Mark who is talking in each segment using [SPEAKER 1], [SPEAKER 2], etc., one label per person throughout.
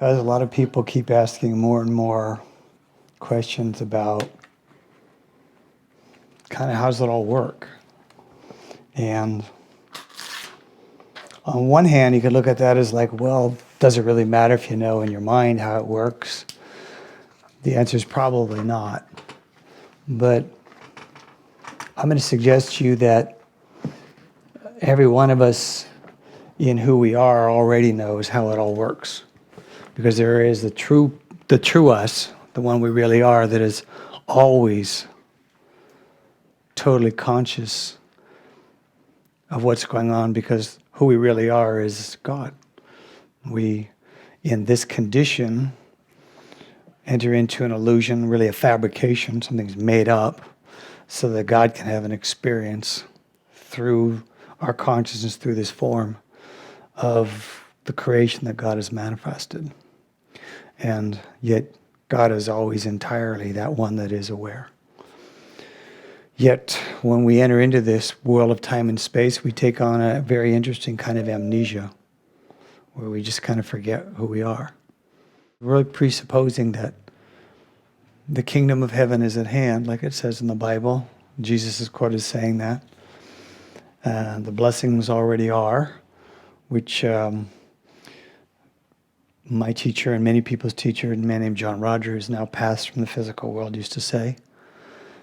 [SPEAKER 1] As a lot of people keep asking more and more questions about kind of how does it all work? And on one hand, you could look at that as like, well, does it really matter if you know in your mind how it works? The answer is probably not. But I'm going to suggest to you that every one of us in who we are already knows how it all works. Because there is the true us, the one we really are, that is always totally conscious of what's going on, because who we really are is God. We, in this condition, enter into an illusion, really a fabrication, something's made up, so that God can have an experience through our consciousness, through this form of the creation that God has manifested. And yet, God is always entirely that one that is aware. Yet, when we enter into this world of time and space, we take on a very interesting kind of amnesia, where we just kind of forget who we are. We're really presupposing that the kingdom of heaven is at hand, like it says in the Bible. Jesus is quoted saying that. The blessings already are, which my teacher and many people's teacher, a man named John Roger, who's now passed from the physical world, used to say.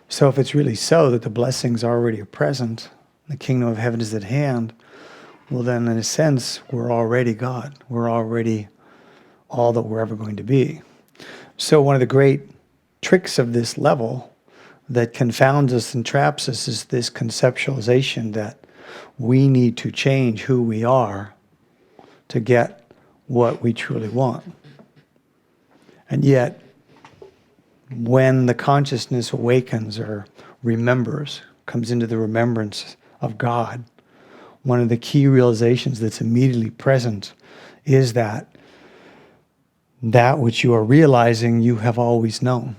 [SPEAKER 1] So if it's really so that the blessings already are present, the kingdom of heaven is at hand, well then in a sense, we're already God. We're already all that we're ever going to be. So one of the great tricks of this level that confounds us and traps us is this conceptualization that we need to change who we are to get what we truly want. And yet, when the consciousness awakens or remembers, comes into the remembrance of God, one of the key realizations that's immediately present is that which you are realizing you have always known.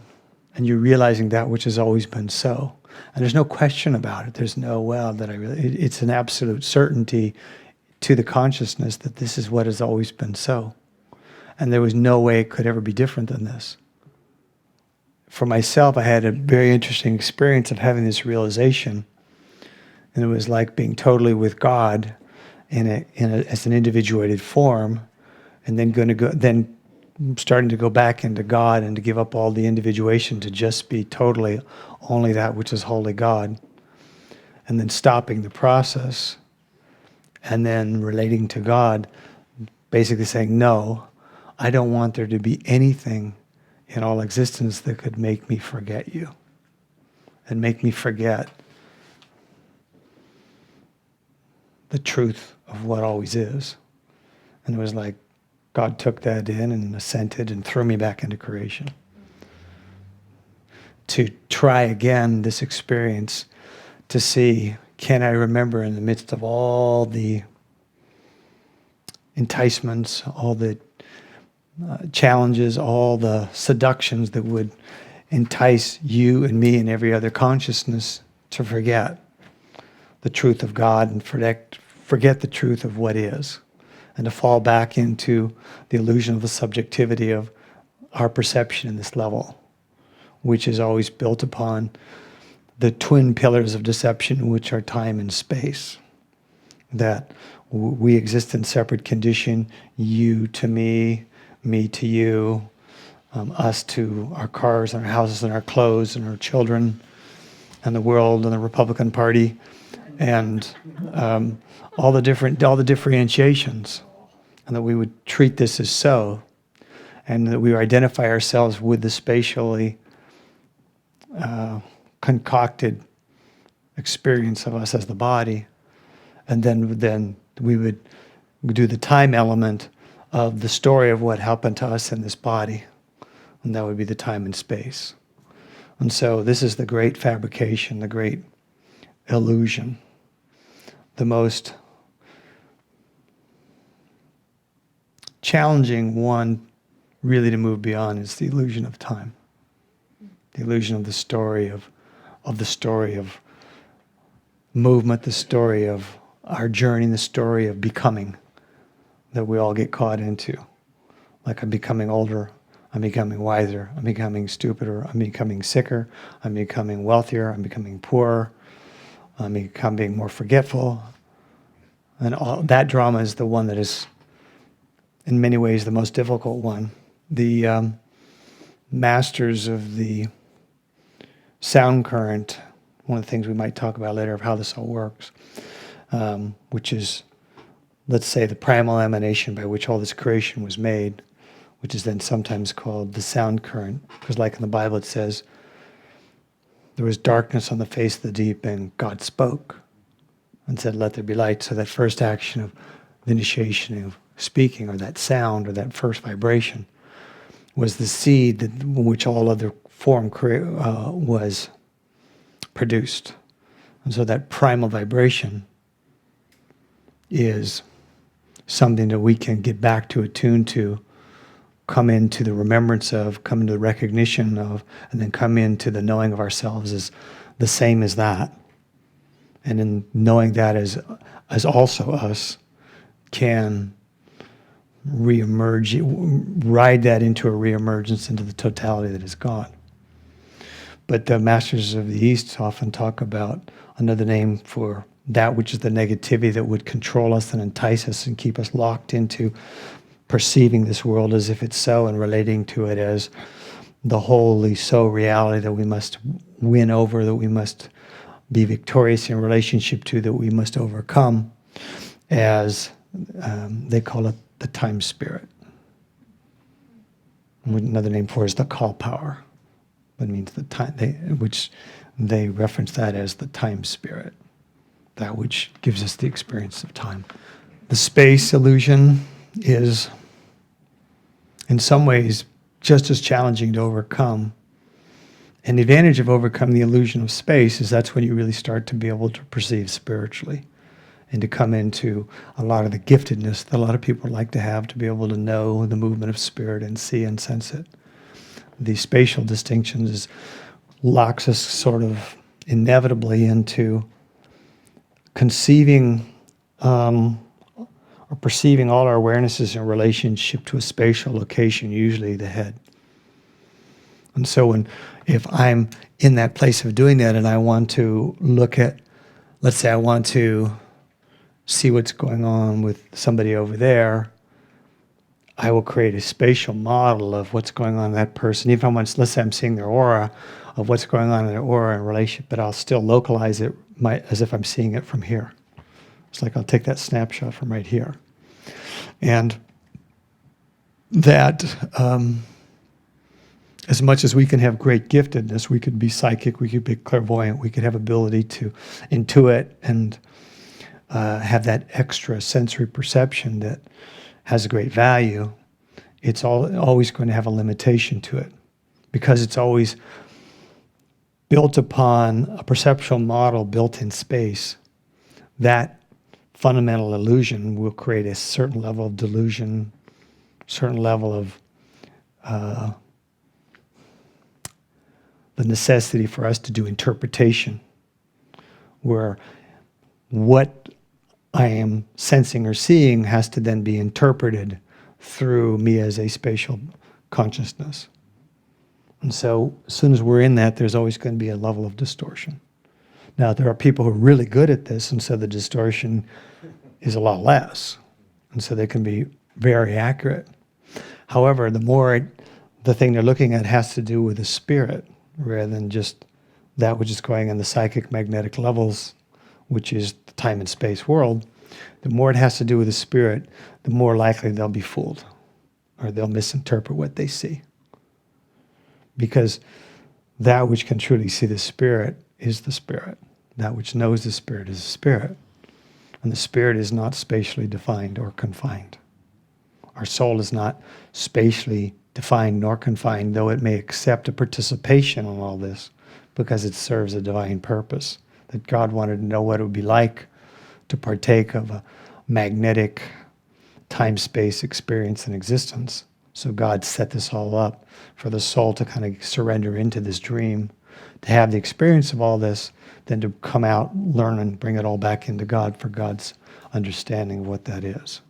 [SPEAKER 1] And you're realizing that which has always been so. And there's no question about it. There's no, it's an absolute certainty to the consciousness that this is what has always been so. And there was no way it could ever be different than this. For myself, I had a very interesting experience of having this realization. And it was like being totally with God as an individuated form, and then starting to go back into God and to give up all the individuation to just be totally only that which is wholly God, and then stopping the process, and then relating to God, basically saying, no, I don't want there to be anything in all existence that could make me forget you and make me forget the truth of what always is. And it was like God took that in and assented and threw me back into creation to try again this experience to see, can I remember in the midst of all the enticements, all the challenges, all the seductions that would entice you and me and every other consciousness to forget the truth of God and forget the truth of what is, and to fall back into the illusion of the subjectivity of our perception in this level, which is always built upon the twin pillars of deception, which are time and space. That we exist in separate condition, you to me to you, us to our cars and our houses and our clothes and our children and the world and the Republican Party and all the differentiations, and that we would treat this as so, and that we identify ourselves with the spatially concocted experience of us as the body, and then we would do the time element of the story of what happened to us in this body, and that would be the time and space. And so this is the great fabrication, the great illusion. The most challenging one really to move beyond is the illusion of time. The illusion of the story of movement, the story of our journey, the story of becoming that we all get caught into. Like I'm becoming older, I'm becoming wiser, I'm becoming stupider, I'm becoming sicker, I'm becoming wealthier, I'm becoming poorer, I'm becoming more forgetful. And all that drama is the one that is, in many ways, the most difficult one. The masters of the sound current, one of the things we might talk about later of how this all works, which is, let's say, the primal emanation by which all this creation was made, which is then sometimes called the sound current, because like in the Bible it says, there was darkness on the face of the deep and God spoke and said, let there be light. So that first action of the initiation of speaking, or that sound, or that first vibration, was the seed that, which all other form was produced. And so that primal vibration is something that we can get back to, attune to, come into the remembrance of, come into the recognition of, and then come into the knowing of ourselves as the same as that. And in knowing that as also us, can reemerge, ride that into a reemergence into the totality that is God. But the masters of the East often talk about another name for that which is the negativity that would control us and entice us and keep us locked into perceiving this world as if it's so, and relating to it as the wholly so reality that we must win over, that we must be victorious in relationship to, that we must overcome, as they call it the time spirit. Another name for it is the call power, but it means the time, which they reference that as the time spirit, that which gives us the experience of time. The space illusion is, in some ways, just as challenging to overcome. And the advantage of overcoming the illusion of space is that's when you really start to be able to perceive spiritually and to come into a lot of the giftedness that a lot of people like to have, to be able to know the movement of spirit and see and sense it. The spatial distinctions locks us sort of inevitably into conceiving or perceiving all our awarenesses in relationship to a spatial location, usually the head. And so if I'm in that place of doing that and I want to look at, let's say I want to see what's going on with somebody over there, I will create a spatial model of what's going on in that person. Even if let's say I'm seeing their aura, of what's going on in their aura in relationship, but I'll still localize it as if I'm seeing it from here. It's like I'll take that snapshot from right here. And that, as much as we can have great giftedness, we could be psychic, we could be clairvoyant, we could have ability to intuit and have that extra sensory perception that has a great value, it's always going to have a limitation to it, because it's always built upon a perceptual model built in space. That fundamental illusion will create a certain level of delusion, certain level of the necessity for us to do interpretation, where what I am sensing or seeing has to then be interpreted through me as a spatial consciousness. And so as soon as we're in that, there's always going to be a level of distortion. Now, there are people who are really good at this, and so the distortion is a lot less. And so they can be very accurate. However, the thing they're looking at has to do with the spirit rather than just that which is going in the psychic magnetic levels, which is the time and space world. The more it has to do with the spirit, the more likely they'll be fooled, or they'll misinterpret what they see. Because that which can truly see the spirit is the spirit. That which knows the spirit is the spirit. And the spirit is not spatially defined or confined. Our soul is not spatially defined nor confined, though it may accept a participation in all this because it serves a divine purpose. That God wanted to know what it would be like to partake of a magnetic time-space experience and existence. So God set this all up for the soul to kind of surrender into this dream, to have the experience of all this, then to come out, learn, and bring it all back into God for God's understanding of what that is.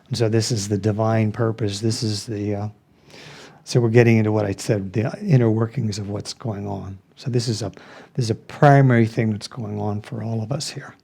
[SPEAKER 1] And so this is the divine purpose. This is the, so we're getting into what I said, the inner workings of what's going on. So this is a primary thing that's going on for all of us here.